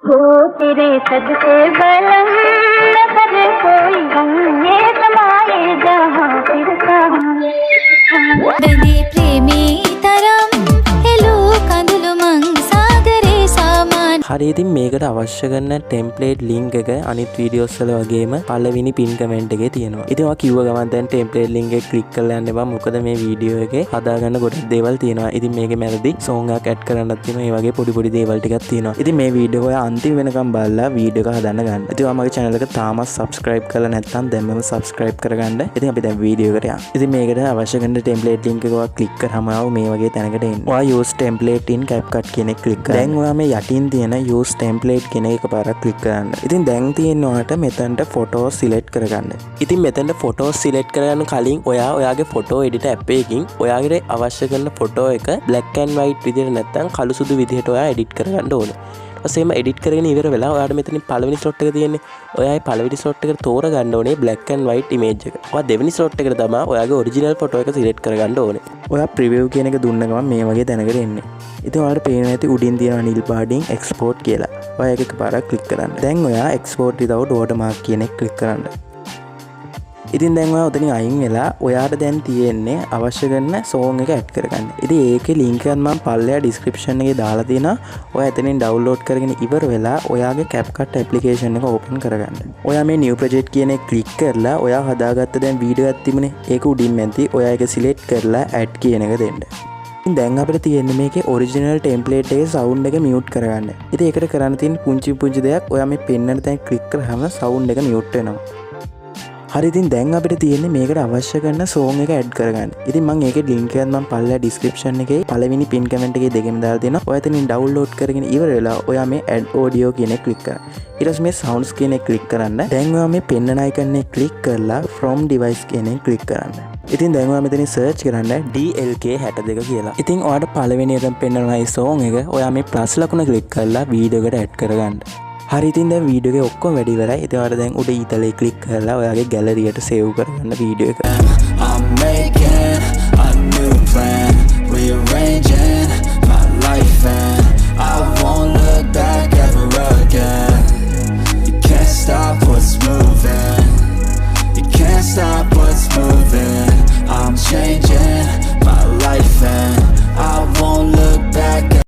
हो तेरे सदके बलम न करे कोई गम ये समाए जहाँ फिर कहाँ बदी प्रेमी तरम हेलो कंदुलु मंग सागरे सामान හරි ඉතින් මේකට අවශ්‍ය කරන ටෙම්ප්ලේට් ලින්ක් එක අනිත් වීඩියෝස් වල වගේම පළවෙනි පින් කමෙන්ට් එකේ තියෙනවා. ඉතින් ඔයා කිව්ව ගමන් දැන් ටෙම්ප්ලේට් ලින්ක් එක ක්ලික් කරලා යන්න එපා. මොකද මේ වීඩියෝ එකේ හදාගන්න ගොඩක් දේවල් තියෙනවා. ඉතින් මේකේ මැදදී සෝංග් එකක් ඇඩ් කරන්නත් තියෙනවා. ඒ වගේ පොඩි පොඩි දේවල් ටිකක් තියෙනවා. ඉතින් මේ වීඩියෝ ඔයා අන්තිම වෙනකම් බලලා වීඩියෝ එක හදන්න ගන්න. ඉතින් ඔයා මගේ channel එක තාමත් subscribe කරලා නැත්නම් දැන්මම subscribe කරගන්න. ඉතින් අපි දැන් වීඩියෝ එකට යමු. ඉතින් මේකට අවශ්‍ය කරන ටෙම්ප්ලේට් ලින්ක් එක ඔයා ක්ලික් කරාම ආව මේ වගේ තැනකට එන්න. ඔයා use template in CapCut කියන එක ක්ලික් කරලා දැන් ඔයා මේ යටින් තියෙන use template කියන එක පාරක් ක්ලික් කරන්න. ඉතින් දැන් තියෙනවාට මෙතනට ෆොටෝ සිලෙක්ට් කරගන්න. ඉතින් මෙතනට ෆොටෝ සිලෙක්ට් කරගන්න කලින් ඔයා ඔයාගේ ෆොටෝ එඩිටර් ඇප් එකකින් ඔයාගේ අවශ්‍ය කරන ෆොටෝ එක black and white විදිහට නැත්නම් කළු සුදු විදිහට ඔයා එඩිට් කරගන්න ඕනේ. ඊපස්සේම එඩිට් කරගෙන ඉවර වෙලා ඔයාට මෙතනින් පළවෙනි ස්ලොට් එක තියෙන්නේ. ඔයා මේ පළවෙනි ස්ලොට් එකට තෝරගන්න ඕනේ black and white image එක. ඔයා දෙවෙනි ස්ලොට් එකට තමයි ඔයාගේ ඔරිජිනල් ෆොටෝ එක සිලෙක්ට් කරගන්න ඕනේ. ඔයා preview කියන එක දුන්න ගමන් මේ වගේ තැනකට එන්නේ. ඉතින් ඔයාලට පේනවා ඇති උඩින් තියෙනවා නිල් පාටින් export කියලා. ඔයා ඒක එකපාරක් ක්ලික් කරන්න. දැන් ඔයා export without watermark කියන එක ක්ලික් කරන්න. ඉතින් දැන් ඔයා උතනින් අයින් වෙලා ඔයාට දැන් තියෙන්නේ අවශ්‍ය කරන song එක ඇඩ් කරගන්න. ඉතින් ඒකේ link එක මම පල්ලෙහා description එකේ දාලා තියෙනවා. ඔයා එතනින් download කරගෙන ඉවර වෙලා ඔයාගේ CapCut application එක open කරගන්න. ඔයා මේ new project කියන එක click කරලා ඔයා හදාගත්ත දැන් වීඩියෝ එකක් තිබුණේ. ඒක උඩින් මැදි ඔයා ඒක select කරලා add කියන එක දෙන්න. දැන් අපිට තියෙන්නේ මේකේ ඔරිජිනල් ටෙම්ප්ලේට් එකේ සවුන්ඩ් එක මියුට් කරගන්න. ඉතින් ඒකට කරන්න තියෙන පුංචි දෙයක් ඔයා මේ පෙන්නන තැන ක්ලික් කරාම සවුන්ඩ් එක මියුට් වෙනවා. හරි ඉතින් දැන් අපිට තියෙන්නේ මේකට අවශ්‍ය කරන song එක ඇඩ් කරගන්න. ඉතින් මම ඒකේ link එකත් මම පල්ලෙහා description එකේ පළවෙනි pin comment එකේ දෙකෙන් දාලා තියෙනවා. ඔයා එතනින් download කරගෙන ඉවර වෙලා ඔයා මේ add audio කියන එක click කරන්න. ඊට පස්සේ මේ sounds කියන එක click කරන්න. දැන් ඔයා මේ පෙන්නන icon එක click කරලා from device කියන එක click කරන්න. ඉතින් දැන් ඔයා මෙතනින් search කරන්න DLK62 කියලා. ඉතින් ඔයාට පළවෙනි එකෙන් පෙන්නන මේ song එක ඔයා මේ plus ලකුණ click කරලා වීඩියෝ එකට add කරගන්න. හරි ඉතින් දැන් වීඩියෝ එක ඔක්කොම වැඩි ඉවරයි. ඉතින් ඔයාලා දැන් උඩ ඊතලේ ක්ලික් කරලා ඔයාගේ ගැලරියට සේව් කරගන්න වීඩියෝ එක.